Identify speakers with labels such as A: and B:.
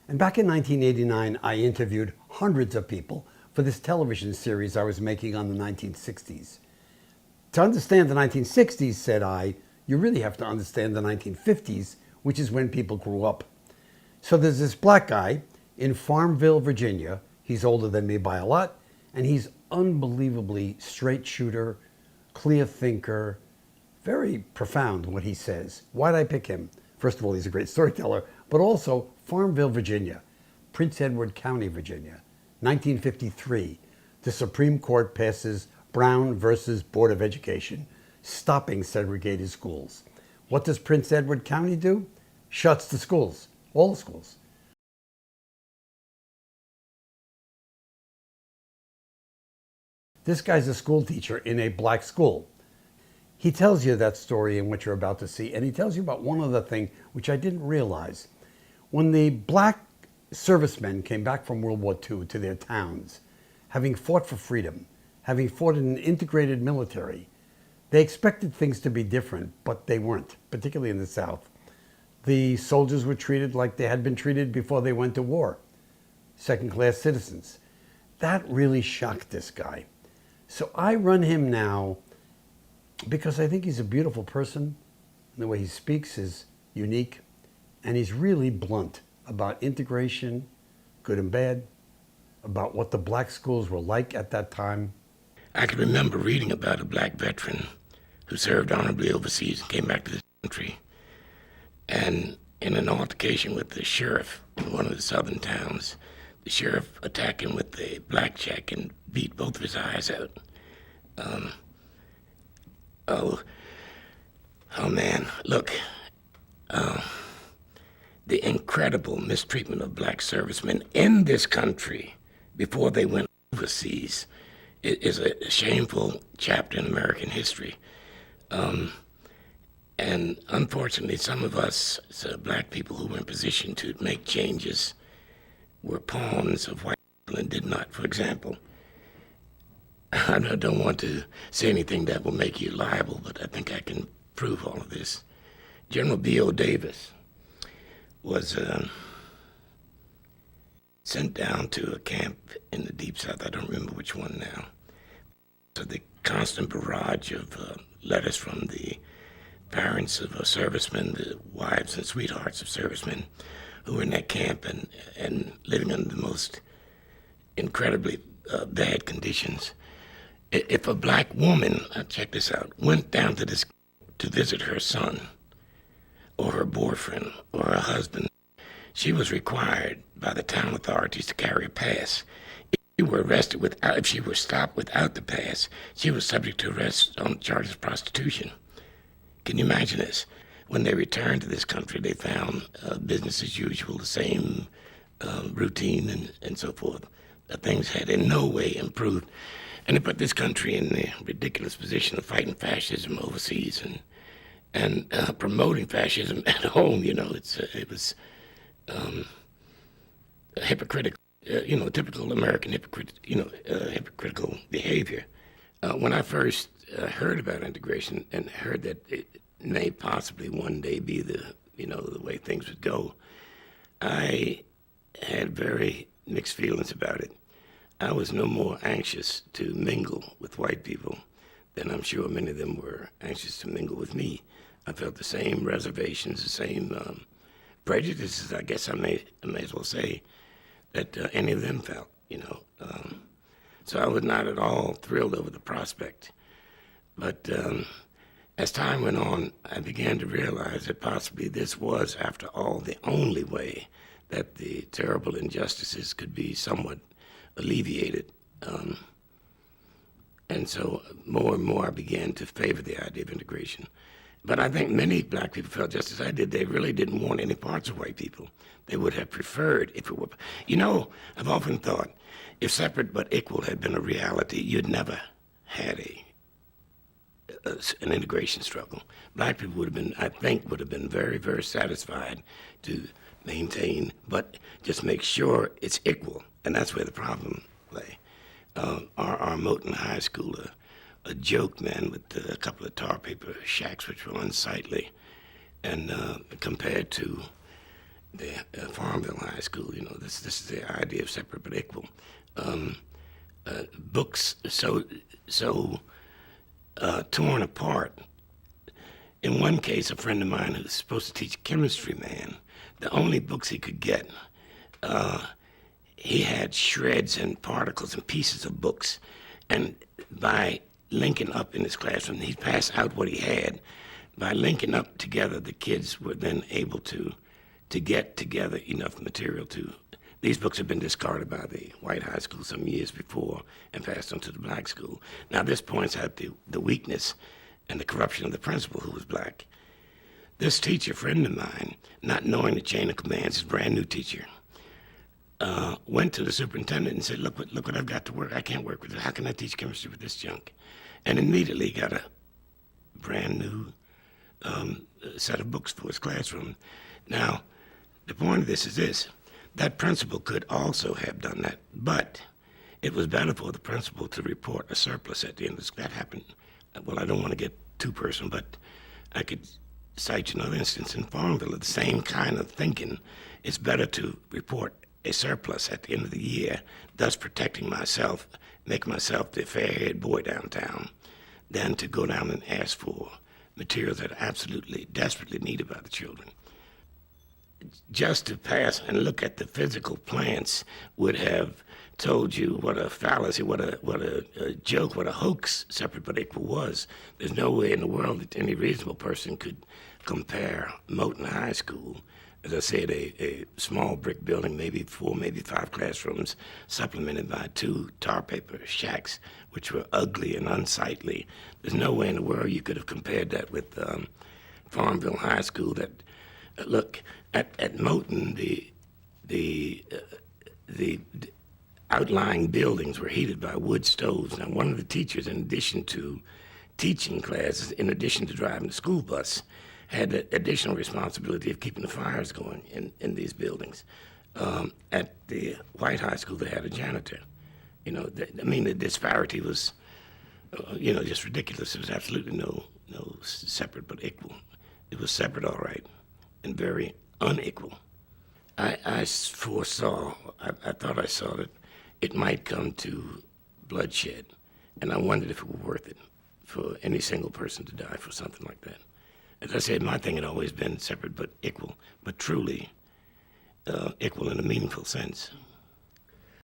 A: And back in 1989, I interviewed hundreds of people for this television series I was making on the 1960s. To understand the 1960s, said I, you really have to understand the 1950s, which is when people grew up. So there's this black guy in Farmville, Virginia. He's older than me by a lot, and he's unbelievably straight shooter, clear thinker, very profound in what he says. Why'd I pick him? First of all, he's a great storyteller, but also Farmville, Virginia, Prince Edward County, Virginia, 1953. The Supreme Court passes Brown versus Board of Education, stopping segregated schools. What does Prince Edward County do? Shuts the schools, all the schools. This guy's a school teacher in a black school. He tells you that story in what you're about to see, and he tells you about one other thing which I didn't realize. When the black servicemen came back from World War II to their towns, having fought for freedom, having fought in an integrated military, they expected things to be different, but they weren't, particularly in the South. The soldiers were treated like they had been treated before they went to war, second-class citizens. That really shocked this guy. So I run him now because I think he's a beautiful person, and the way he speaks is unique, and he's really blunt about integration, good and bad, about what the black schools were like at that time.
B: I can remember reading about a black veteran who served honorably overseas and came back to this country, and in an altercation with the sheriff in one of the southern towns, the sheriff attacked him with a blackjack and beat both of his eyes out. Oh man, look, the incredible mistreatment of black servicemen in this country before they went overseas is a shameful chapter in American history. And unfortunately, some of us, black people who were in position to make changes, were pawns of white people and did not. For example, I don't want to say anything that will make you liable, but I think I can prove all of this. General B.O. Davis was sent down to a camp in the Deep South. I don't remember which one now. So the constant barrage of letters from the parents of servicemen, the wives and sweethearts of servicemen who were in that camp and living under the most incredibly bad conditions. If a black woman, check this out, went down to this to visit her son or her boyfriend or her husband, she was required by the town authorities to carry a pass. If she were stopped without the pass, she was subject to arrest on charges of prostitution. Can you imagine this? When they returned to this country, they found business as usual, the same routine and so forth. Things had in no way improved. And it put this country in the ridiculous position of fighting fascism overseas and promoting fascism at home. You know, it was hypocritical, typical American hypocritical behavior. When I first heard about integration and heard that it may possibly one day be the way things would go, I had very mixed feelings about it. I was no more anxious to mingle with white people than I'm sure many of them were anxious to mingle with me. I felt the same reservations, the same prejudices, I guess I may as well say, that any of them felt, So I was not at all thrilled over the prospect. But as time went on, I began to realize that possibly this was, after all, the only way that the terrible injustices could be somewhat alleviated. And so more and more I began to favor the idea of integration. But I think many black people felt just as I did. They really didn't want any parts of white people. They would have preferred if it were. I've often thought, if separate but equal had been a reality, you'd never had an integration struggle. Black people would have been very, very satisfied to maintain, but just make sure it's equal. And that's where the problem lay. Our Moton High School, a joke, man, with a couple of tar paper shacks, which were unsightly, and compared to Farmville High School. You know, this is the idea of separate but equal. Books so torn apart. In one case, a friend of mine who was supposed to teach chemistry, man, the only books he could get, he had shreds and particles and pieces of books, and by linking up in his classroom, he passed out what he had. By linking up together, the kids were then able to get together enough material to. These books had been discarded by the white high school some years before and passed on to the black school. Now this points out the weakness and the corruption of the principal, who was black. This teacher, friend of mine, not knowing the chain of commands, his brand new teacher, went to the superintendent and said, look what I've got to work. I can't work with it. How can I teach chemistry with this junk? And immediately got a brand new set of books for his classroom. Now, the point of this is this. That principal could also have done that, but it was better for the principal to report a surplus at the end of this. That happened. Well, I don't want to get too personal, but I could cite you another instance in Farmville of the same kind of thinking. It's better to report a surplus at the end of the year, thus protecting myself, making myself the fair-haired boy downtown, than to go down and ask for materials that are absolutely, desperately needed by the children. Just to pass and look at the physical plants would have told you what a fallacy, what a joke, what a hoax separate but equal was. There's no way in the world that any reasonable person could compare Moton High School, as I said, a small brick building, maybe 4, maybe 5 classrooms, supplemented by 2 tar paper shacks, which were ugly and unsightly. There's no way in the world you could have compared that with Farmville High School. That look at Moton, the outlying buildings were heated by wood stoves. Now, one of the teachers, in addition to teaching classes, in addition to driving the school bus, had the additional responsibility of keeping the fires going in these buildings. At the white high school, they had a janitor. You know, the disparity was, just ridiculous. There was absolutely no separate but equal. It was separate, all right, and very unequal. I foresaw, I thought I saw that it might come to bloodshed, and I wondered if it were worth it for any single person to die for something like that. As I said, my thing had always been separate but equal, but truly equal in a meaningful sense.